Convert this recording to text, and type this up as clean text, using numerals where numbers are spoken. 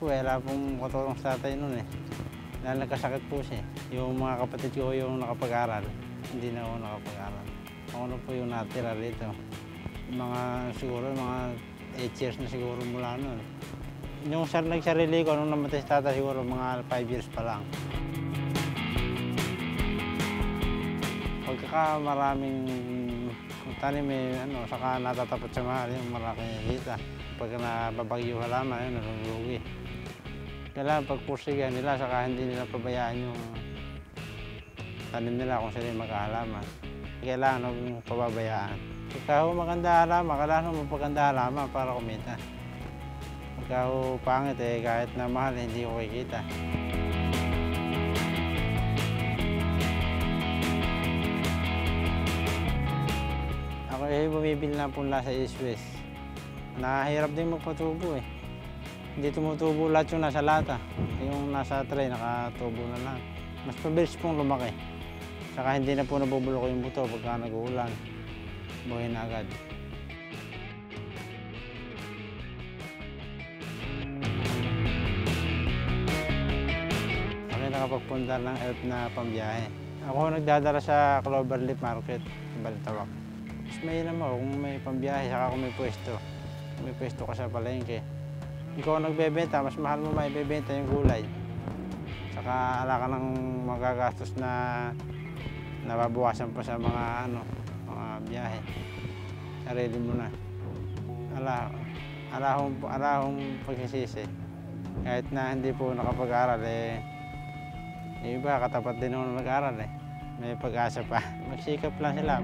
po eh, wala pong katulong sa tatay noon eh. Dahil nagkasakit po siya. Yung mga kapatid ko yung nakapag-aral, hindi na ako nakapag-aral. Ako na po yung natira rito. Siguro mga 8 years na siguro mula noon. Yung nagsarili ko nung namatay si tatay siguro mga 5 years pa lang. Pagkaka maraming tanim saka natatapat sa mahal yung malaking kita. Pag nababagyo halaman, nalulugi. Kailangan pagpursigan nila, saka hindi nila pabayaan yung tanim nila kung sila yung magkahalaman. Kailangan huwag pababayaan. Pagka maganda halaman, kailangan magpaganda halaman para kumita. Pagka pangit kahit na mahal, hindi ko kikita. Ako bumibili na punla sa East West. Nahirap din magpatubo eh. Hindi tumutubo lahat yung nasa lata. Yung nasa tray, nakatubo na lang. Mas mabilis pong lumaki. Saka hindi na po nabubulok yung buto pagka nag-uulan. Buhay na agad. Ako nakapagpunta ng elf na pambiyahe. Ako nagdadala sa Cloverleaf Market, Balintawak. Mas may naman kung may pambiyahe, saka kung may pwesto. Kung may pwesto ka sa palengke. Ikaw nagbebenta, mas mahal mo maibebenta yung gulay. Saka ala ka ng magagastos na nababawasan pa sa mga biyahe. Sarili mo na. Ala hong pagsisisi. Kahit na hindi po nakapag-aral yung iba katapat din ako nag-aral May pag-asa pa. Magsikap lang sila.